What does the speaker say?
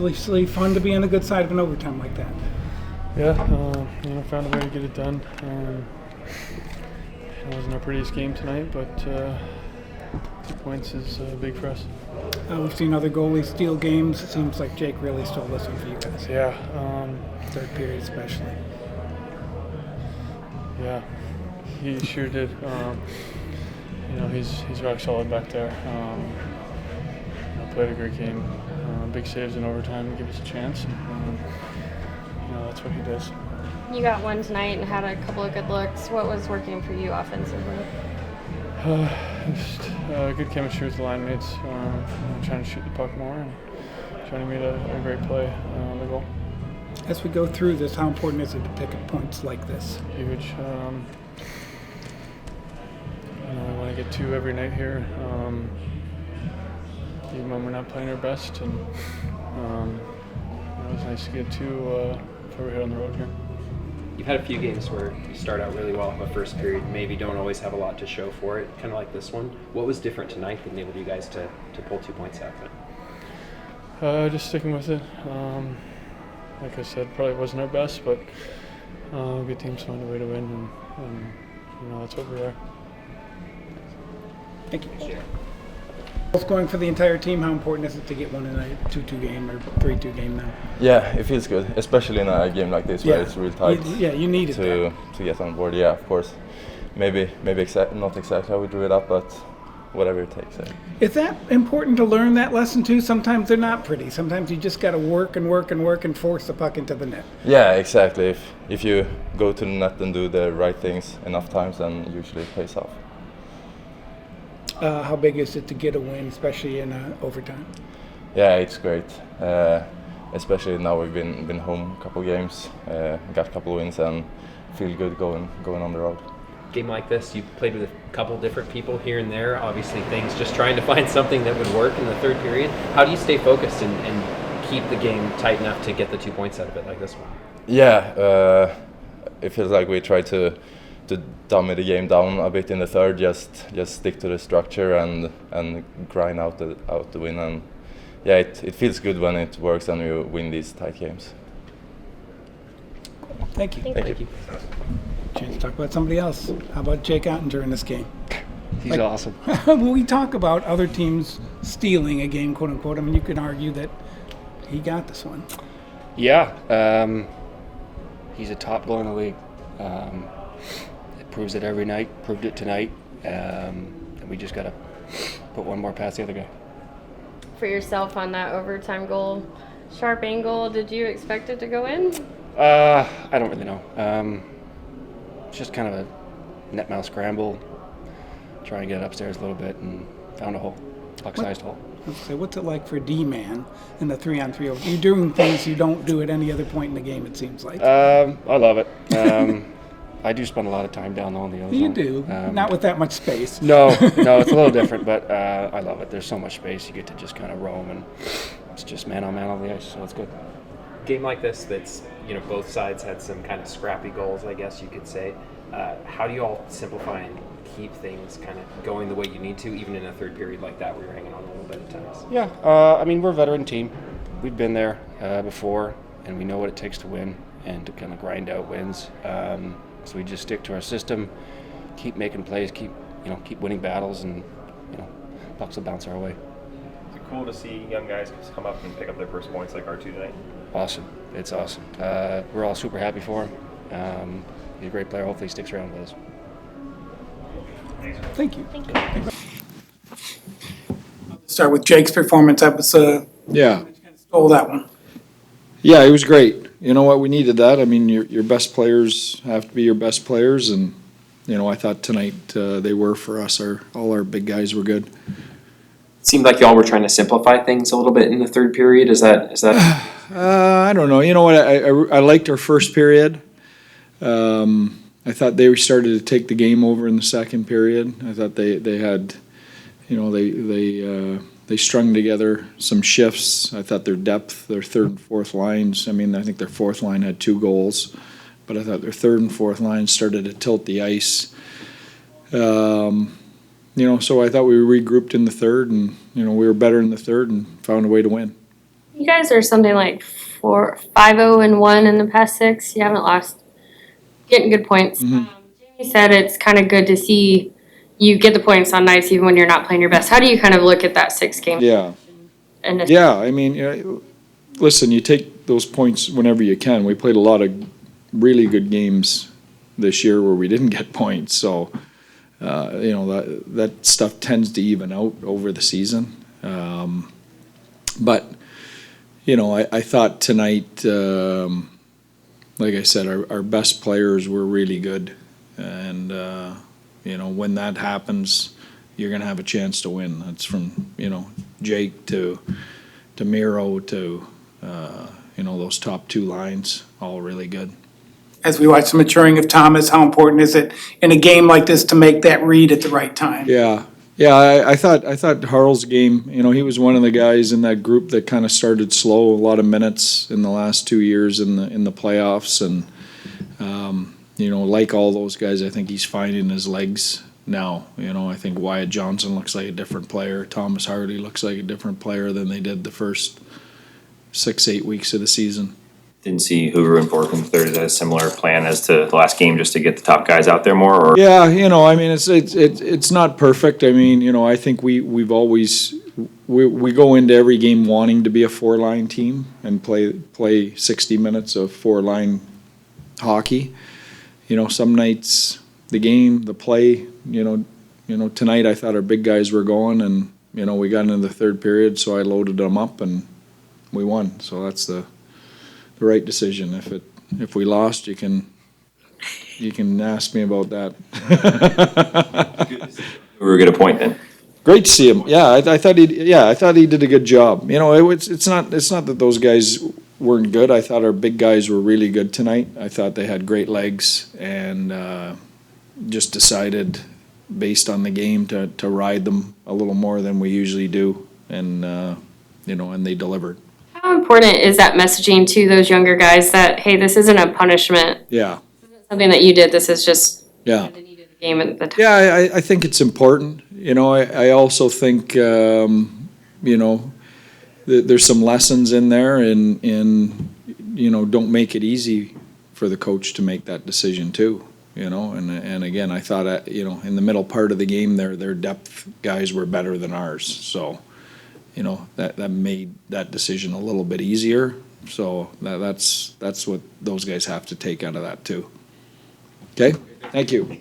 obviously fun to be on the good side of an overtime like that. Yeah, found a way to get it done. It wasn't our prettiest game tonight, but 2 points is big for us. We've seen other goalies steal games. It seems like Jake really stole this one for you guys. Yeah. Third period especially. Yeah, he sure did. He's rock solid back there. Played a great game. Big saves in overtime to give us a chance. That's what he does. You got one tonight and had a couple of good looks. What was working for you offensively? Just good chemistry with the line mates. Trying to shoot the puck more and trying to make a great play on the goal. As we go through this, how important is it to pick up points like this? Huge. We want to get 2 every night here, even when we're not playing our best. And it was nice to get 2 before we hit on the road here. You've had a few games where you start out really well in the first period, maybe don't always have a lot to show for it, kind of like this one. What was different tonight that enabled you guys to pull 2 points out of it? Just sticking with it. Like I said, probably wasn't our best, but good teams found a way to win, and that's what we are. Thank you. Both going for the entire team, how important is it to get one in a 2-2 game or 3-2 game now? Yeah, it feels good, especially in a game like this where it's real tight. You need it to get on board. Yeah, of course. Maybe not exactly how we drew it up, but whatever it takes. Is that important to learn that lesson too? Sometimes they're not pretty. Sometimes you just got to work and force the puck into the net. Yeah, exactly. If you go to the net and do the right things enough times, then usually it pays off. How big is it to get a win, especially in overtime? Yeah, it's great. Especially now we've been home a couple games, got a couple wins, and feel good going on the road. Game like this, you played with a couple different people here and there. Obviously, things just trying to find something that would work in the third period. How do you stay focused and keep the game tight enough to get the 2 points out of it like this one? Yeah, it feels like we try to dummy the game down a bit in the third, just stick to the structure and grind out the win. And yeah, it feels good when it works and you win these tight games. Thank you. Thank you. Chance to talk about somebody else. How about Jake Ottinger in this game? He's awesome. When we talk about other teams stealing a game, quote unquote, I mean, you could argue that he got this one. Yeah, he's a top goal in the league. It proves it every night. Proved it tonight, and we just got to put one more past the other guy. For yourself on that overtime goal, sharp angle, did you expect it to go in? I don't really know. It's just kind of a net mouth scramble, trying to get it upstairs a little bit, and found a hole, puck-sized hole. So what's it like for D-man in the 3-on-3? You're doing things you don't do at any other point in the game, it seems like. I love it. I do spend a lot of time down on the other You zone. do, not with that much space. No, it's a little different, but I love it. There's so much space. You get to just kind of roam, and it's just man-on-man on the ice, so it's good. Game like this that's, both sides had some kind of scrappy goals, I guess you could say. How do you all simplify and keep things kind of going the way you need to, even in a third period like that where you're hanging on a little bit at times? Yeah, we're a veteran team. We've been there before, and we know what it takes to win and to kind of grind out wins. So we just stick to our system, keep making plays, keep winning battles, and pucks will bounce our way. Is it cool to see young guys just come up and pick up their first points like R2 tonight? Awesome. It's awesome. We're all super happy for him. He's a great player. Hopefully he sticks around with us. Thank you. Start with Jake's performance. That was Yeah. stole that one. Yeah, it was great. You know what? We needed that. I mean, your best players have to be your best players, and I thought tonight they were for us. All our big guys were good. It seemed like y'all were trying to simplify things a little bit in the third period. Is that? I don't know. You know what? I liked our first period. I thought they started to take the game over in the second period. I thought they had, they strung together some shifts. I thought their depth, their third and fourth lines. I mean, I think their fourth line had 2 goals, but I thought their third and fourth lines started to tilt the ice. So I thought we regrouped in the third, and we were better in the third and found a way to win. You guys are something like 5-0-1 in the past 6. You haven't lost. Getting good points. Jamie said it's kind of good to see you get the points on nights even when you're not playing your best. How do you kind of look at that 6 game? Yeah. And Yeah, I mean, listen, you take those points whenever you can. We played a lot of really good games this year where we didn't get points, so that stuff tends to even out over the season. But I thought tonight, like I said, our best players were really good, and when that happens, you're going to have a chance to win. That's from Jake to Miro to those top 2 lines, all really good. As we watch the maturing of Thomas, how important is it in a game like this to make that read at the right time? Yeah. I thought Harl's game. He was one of the guys in that group that kind of started slow, a lot of minutes in the last 2 years in the playoffs, and like all those guys, I think he's finding his legs now. I think Wyatt Johnson looks like a different player. Thomas Harley looks like a different player than they did the first 6-8 weeks of the season. Didn't see Hoover and Bork in the third. Is that a similar plan as to the last game, just to get the top guys out there more? Or? Yeah, I mean, it's not perfect. I mean, I think we've always we go into every game wanting to be a 4-line team and play 60 minutes of 4-line hockey. Some nights the play. Tonight I thought our big guys were going, and we got into the third period, so I loaded them up and we won. So that's the right decision. If we lost, you can ask me about that. We were get a point then. Great to see him. Yeah, I thought he did a good job. It's not that those guys weren't good. I thought our big guys were really good tonight. I thought they had great legs, and just decided based on the game to ride them a little more than we usually do, and and they delivered. how important is that messaging to those younger guys that, hey, this isn't a punishment, Yeah. something that you did, this is just Yeah. the need of the game at the time? Yeah, I think it's important. I also think, there's some lessons in there, and don't make it easy for the coach to make that decision too. And again, I thought, in the middle part of the game, their depth guys were better than ours. So, that made that decision a little bit easier. So that's what those guys have to take out of that too. Okay, thank you.